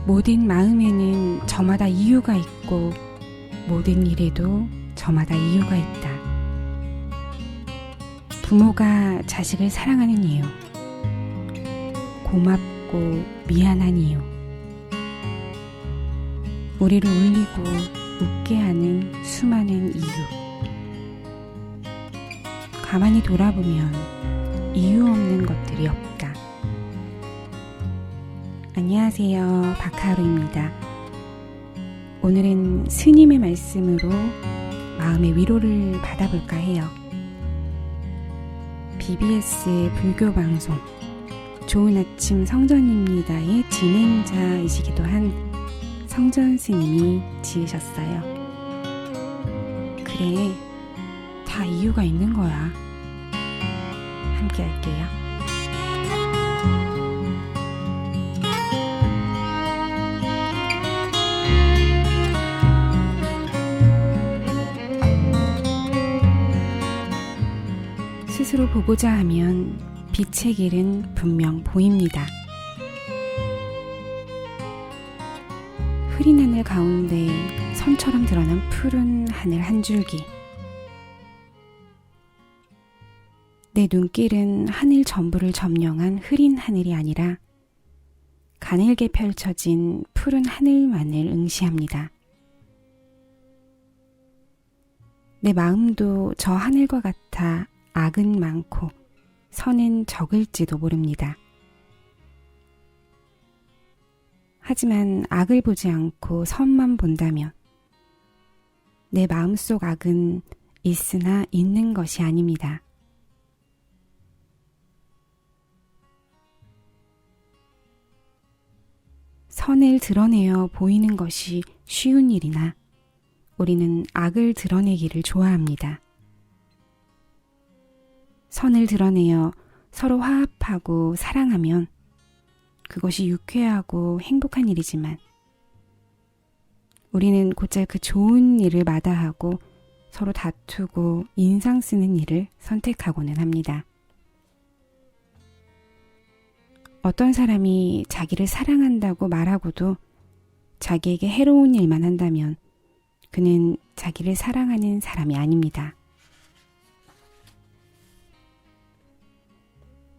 모든 마음에는 저마다 이유가 있고 모든 일에도 저마다 이유가 있다. 부모가 자식을 사랑하는 이유, 고맙고 미안한 이유, 우리를 울리고 웃게 하는 수많은 이유. 가만히 돌아보면 이유 없는 것들이 없다. 안녕하세요. 박하루입니다. 오늘은 스님의 말씀으로 마음의 위로를 받아볼까 해요. BBS 불교 방송 좋은 아침 성전입니다의 진행자이시기도 한 성전 스님이 지으셨어요. 그래, 다 이유가 있는 거야. 함께 할게요. 스스로 보고자 하면 빛의 길은 분명 보입니다. 흐린 하늘 가운데 선처럼 드러난 푸른 하늘 한 줄기. 내 눈길은 하늘 전부를 점령한 흐린 하늘이 아니라 가늘게 펼쳐진 푸른 하늘만을 응시합니다. 내 마음도 저 하늘과 같아 악은 많고 선은 적을지도 모릅니다. 하지만 악을 보지 않고 선만 본다면 내 마음속 악은 있으나 있는 것이 아닙니다. 선을 드러내어 보이는 것이 쉬운 일이나 우리는 악을 드러내기를 좋아합니다. 선을 드러내어 서로 화합하고 사랑하면 그것이 유쾌하고 행복한 일이지만 우리는 곧잘 그 좋은 일을 마다하고 서로 다투고 인상 쓰는 일을 선택하고는 합니다. 어떤 사람이 자기를 사랑한다고 말하고도 자기에게 해로운 일만 한다면 그는 자기를 사랑하는 사람이 아닙니다.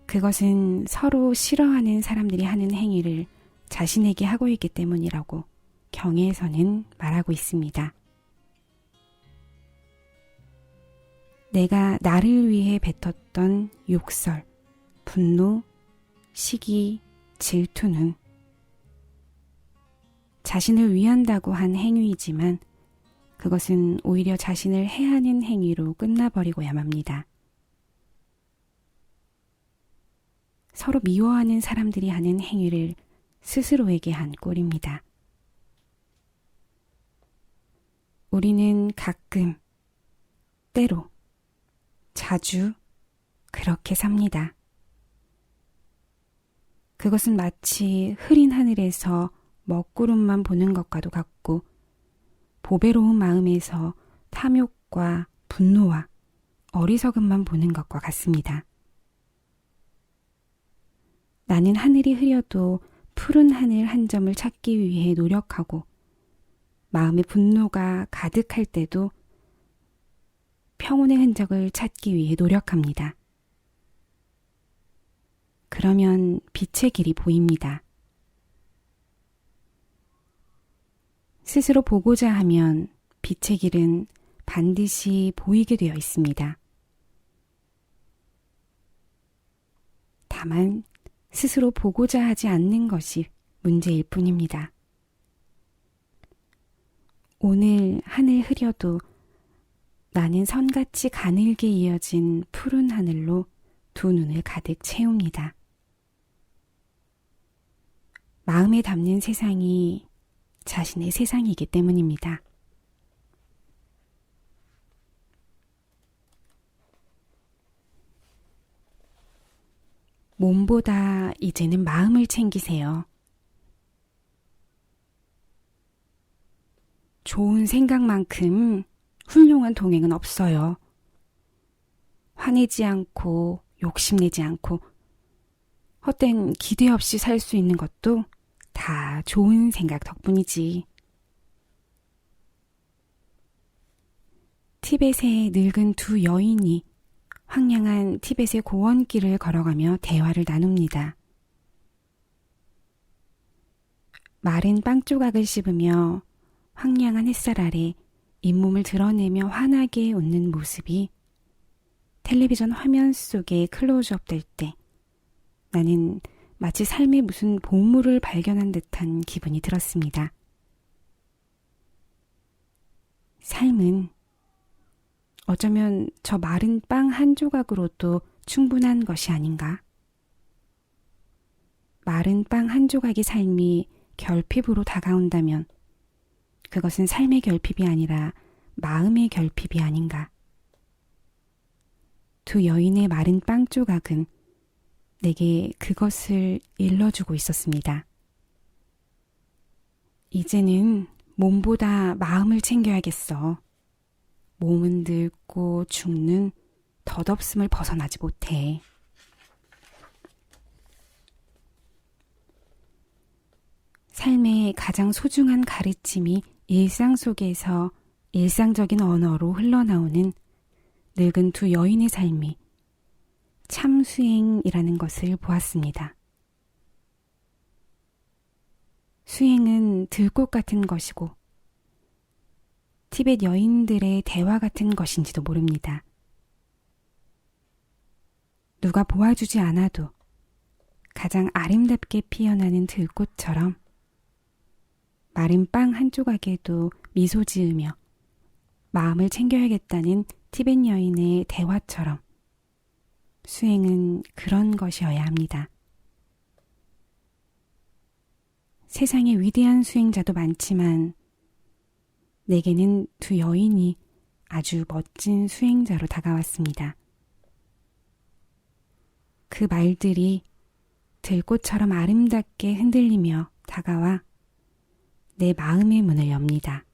그것은 서로 싫어하는 사람들이 하는 행위를 자신에게 하고 있기 때문이라고 경에서는 말하고 있습니다. 내가 나를 위해 뱉었던 욕설, 분노, 시기, 질투는 자신을 위한다고 한 행위이지만 그것은 오히려 자신을 해하는 행위로 끝나버리고야 맙니다. 서로 미워하는 사람들이 하는 행위를 스스로에게 한 꼴입니다. 우리는 가끔, 때로, 자주 그렇게 삽니다. 그것은 마치 흐린 하늘에서 먹구름만 보는 것과도 같고 보배로운 마음에서 탐욕과 분노와 어리석음만 보는 것과 같습니다. 나는 하늘이 흐려도 푸른 하늘 한 점을 찾기 위해 노력하고 마음의 분노가 가득할 때도 평온의 흔적을 찾기 위해 노력합니다. 그러면 빛의 길이 보입니다. 스스로 보고자 하면 빛의 길은 반드시 보이게 되어 있습니다. 다만 스스로 보고자 하지 않는 것이 문제일 뿐입니다. 오늘 하늘 흐려도 나는 선같이 가늘게 이어진 푸른 하늘로 두 눈을 가득 채웁니다. 마음에 담는 세상이 자신의 세상이기 때문입니다. 몸보다 이제는 마음을 챙기세요. 좋은 생각만큼 훌륭한 동행은 없어요. 화내지 않고 욕심내지 않고 헛된 기대 없이 살 수 있는 것도 다 좋은 생각 덕분이지. 티벳의 늙은 두 여인이 황량한 티벳의 고원길을 걸어가며 대화를 나눕니다. 마른 빵 조각을 씹으며 황량한 햇살 아래 잇몸을 드러내며 환하게 웃는 모습이 텔레비전 화면 속에 클로즈업 될 때 나는 마치 삶에 무슨 보물을 발견한 듯한 기분이 들었습니다. 삶은 어쩌면 저 마른 빵 한 조각으로도 충분한 것이 아닌가? 마른 빵 한 조각의 삶이 결핍으로 다가온다면 그것은 삶의 결핍이 아니라 마음의 결핍이 아닌가? 두 여인의 마른 빵 조각은 내게 그것을 일러주고 있었습니다. 이제는 몸보다 마음을 챙겨야겠어. 몸은 늙고 죽는 덧없음을 벗어나지 못해. 삶의 가장 소중한 가르침이 일상 속에서 일상적인 언어로 흘러나오는 늙은 두 여인의 삶이 참수행이라는 것을 보았습니다. 수행은 들꽃 같은 것이고 티벳 여인들의 대화 같은 것인지도 모릅니다. 누가 보아주지 않아도 가장 아름답게 피어나는 들꽃처럼 마른 빵 한 조각에도 미소 지으며 마음을 챙겨야겠다는 티벳 여인의 대화처럼 수행은 그런 것이어야 합니다. 세상에 위대한 수행자도 많지만 내게는 두 여인이 아주 멋진 수행자로 다가왔습니다. 그 말들이 들꽃처럼 아름답게 흔들리며 다가와 내 마음의 문을 엽니다.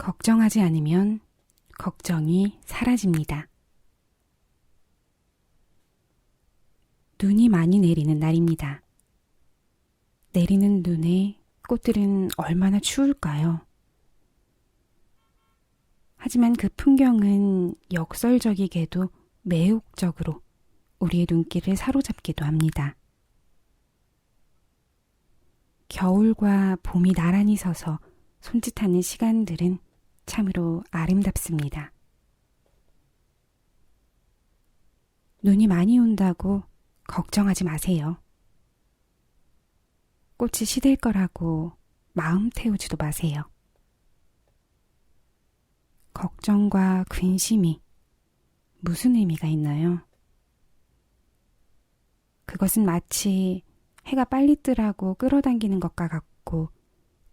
걱정하지 않으면 걱정이 사라집니다. 눈이 많이 내리는 날입니다. 내리는 눈에 꽃들은 얼마나 추울까요? 하지만 그 풍경은 역설적이게도 매혹적으로 우리의 눈길을 사로잡기도 합니다. 겨울과 봄이 나란히 서서 손짓하는 시간들은 참으로 아름답습니다. 눈이 많이 온다고 걱정하지 마세요. 꽃이 시들 거라고 마음 태우지도 마세요. 걱정과 근심이 무슨 의미가 있나요? 그것은 마치 해가 빨리 뜨라고 끌어당기는 것과 같고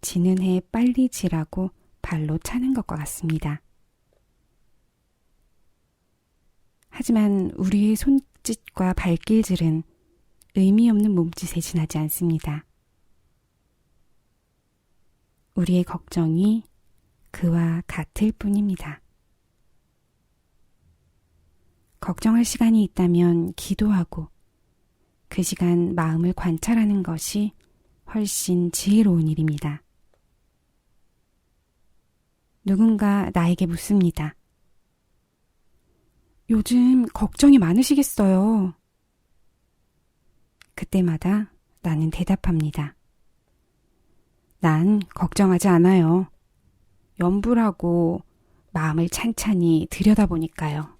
지는 해 빨리 지라고 발로 차는 것과 같습니다. 하지만 우리의 손짓과 발길질은 의미 없는 몸짓에 지나지 않습니다. 우리의 걱정이 그와 같을 뿐입니다. 걱정할 시간이 있다면 기도하고 그 시간 마음을 관찰하는 것이 훨씬 지혜로운 일입니다. 누군가 나에게 묻습니다. 요즘 걱정이 많으시겠어요? 그때마다 나는 대답합니다. 난 걱정하지 않아요. 염불하고 마음을 찬찬히 들여다보니까요.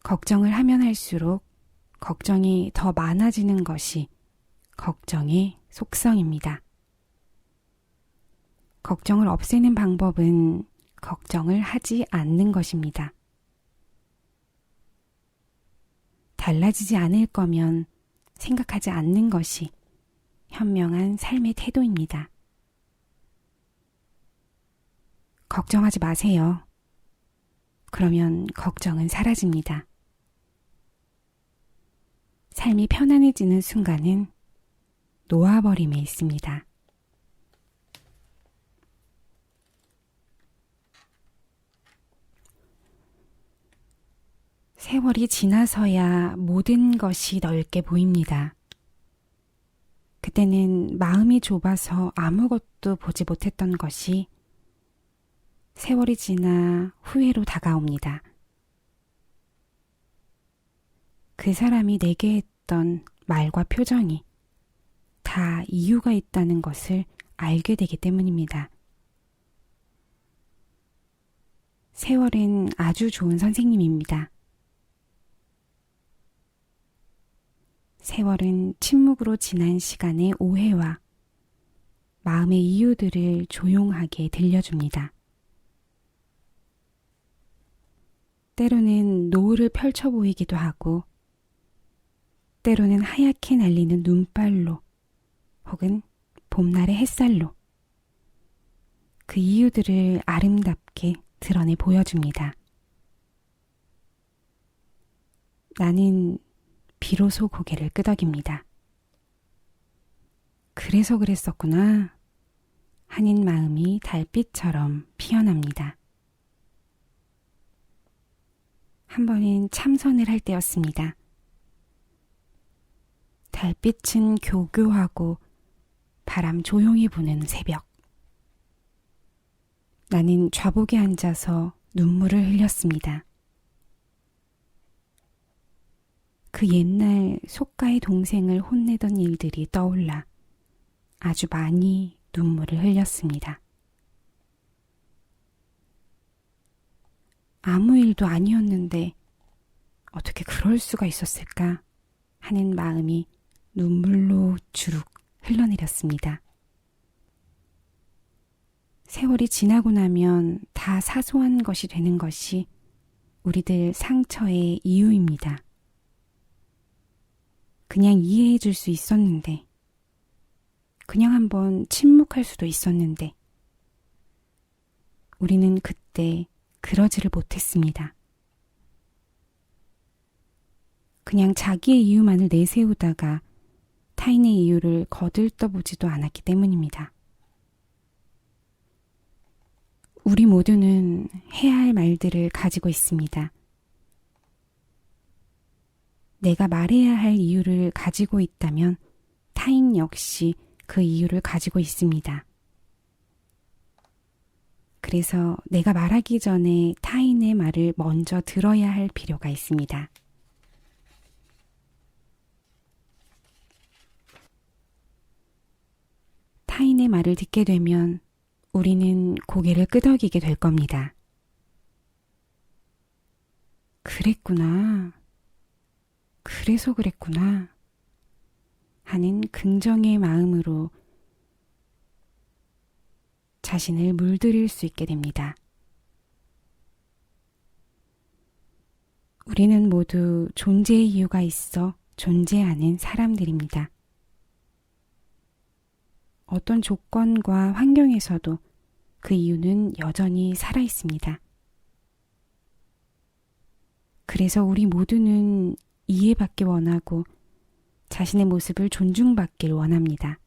걱정을 하면 할수록 걱정이 더 많아지는 것이 걱정의 속성입니다. 걱정을 없애는 방법은 걱정을 하지 않는 것입니다. 달라지지 않을 거면 생각하지 않는 것이 현명한 삶의 태도입니다. 걱정하지 마세요. 그러면 걱정은 사라집니다. 삶이 편안해지는 순간은 놓아버림에 있습니다. 세월이 지나서야 모든 것이 넓게 보입니다. 그때는 마음이 좁아서 아무것도 보지 못했던 것이 세월이 지나 후회로 다가옵니다. 그 사람이 내게 했던 말과 표정이 다 이유가 있다는 것을 알게 되기 때문입니다. 세월은 아주 좋은 선생님입니다. 세월은 침묵으로 지난 시간의 오해와 마음의 이유들을 조용하게 들려줍니다. 때로는 노을을 펼쳐 보이기도 하고, 때로는 하얗게 날리는 눈발로 혹은 봄날의 햇살로 그 이유들을 아름답게 드러내 보여줍니다. 나는 비로소 고개를 끄덕입니다. 그래서 그랬었구나 하는 마음이 달빛처럼 피어납니다. 한 번은 참선을 할 때였습니다. 달빛은 교교하고 바람 조용히 부는 새벽. 나는 좌복에 앉아서 눈물을 흘렸습니다. 그 옛날 속가의 동생을 혼내던 일들이 떠올라 아주 많이 눈물을 흘렸습니다. 아무 일도 아니었는데 어떻게 그럴 수가 있었을까 하는 마음이 눈물로 주룩 흘러내렸습니다. 세월이 지나고 나면 다 사소한 것이 되는 것이 우리들 상처의 이유입니다. 그냥 이해해 줄 수 있었는데, 그냥 한번 침묵할 수도 있었는데, 우리는 그때 그러지를 못했습니다. 그냥 자기의 이유만을 내세우다가 타인의 이유를 거들떠보지도 않았기 때문입니다. 우리 모두는 해야 할 말들을 가지고 있습니다. 내가 말해야 할 이유를 가지고 있다면 타인 역시 그 이유를 가지고 있습니다. 그래서 내가 말하기 전에 타인의 말을 먼저 들어야 할 필요가 있습니다. 타인의 말을 듣게 되면 우리는 고개를 끄덕이게 될 겁니다. 그랬구나. 그래서 그랬구나. 하는 긍정의 마음으로 자신을 물들일 수 있게 됩니다. 우리는 모두 존재의 이유가 있어 존재하는 사람들입니다. 어떤 조건과 환경에서도 그 이유는 여전히 살아 있습니다. 그래서 우리 모두는 이해받기 원하고 자신의 모습을 존중받길 원합니다.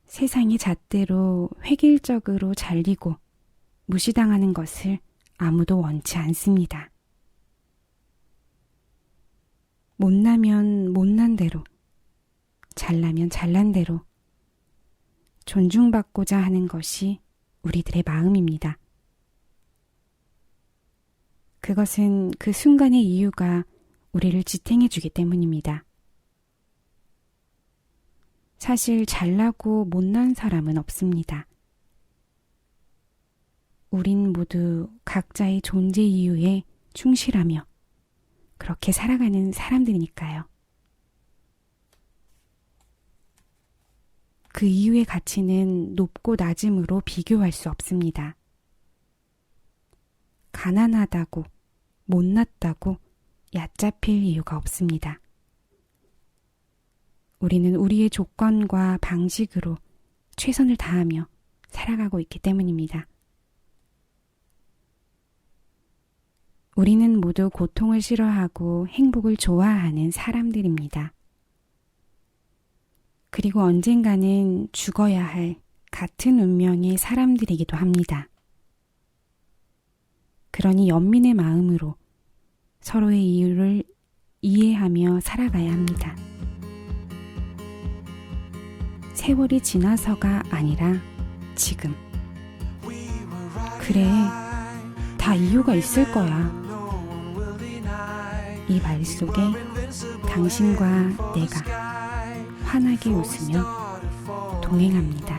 세상이 잣대로 획일적으로 잘리고 무시당하는 것을 아무도 원치 않습니다. 못나면 못난 대로, 잘나면 잘난 대로 존중받고자 하는 것이 우리들의 마음입니다. 그것은 그 순간의 이유가 우리를 지탱해 주기 때문입니다. 사실 잘나고 못난 사람은 없습니다. 우린 모두 각자의 존재 이유에 충실하며 그렇게 살아가는 사람들이니까요. 그 이유의 가치는 높고 낮음으로 비교할 수 없습니다. 가난하다고, 못났다고 얕잡힐 이유가 없습니다. 우리는 우리의 조건과 방식으로 최선을 다하며 살아가고 있기 때문입니다. 우리는 모두 고통을 싫어하고 행복을 좋아하는 사람들입니다. 그리고 언젠가는 죽어야 할 같은 운명의 사람들이기도 합니다. 그러니 연민의 마음으로 서로의 이유를 이해하며 살아가야 합니다. 세월이 지나서가 아니라 지금. 그래, 다 이유가 있을 거야. 이 말 속에 당신과 내가 환하게 웃으며 동행합니다.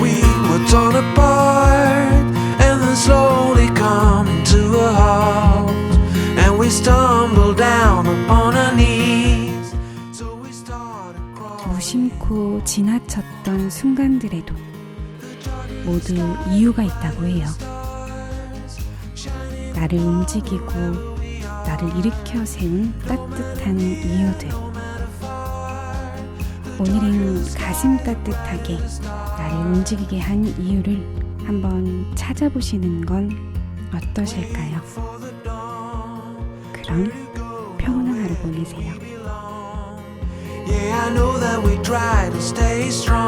We were torn apart and then slowly coming to a halt, and we stumbled down upon our knees. So we started crawling. 무심코 지나쳤던 순간들에도 모두 이유가 있다고 해요. 나를 움직이고 나를 일으켜 세운 따뜻한 이유들. 오늘은 가슴 따뜻하게 나를 움직이게 한 이유를 한번 찾아보시는 건 어떠실까요? 그럼 평온한 하루 보내세요. Yeah, I know that we try to stay strong.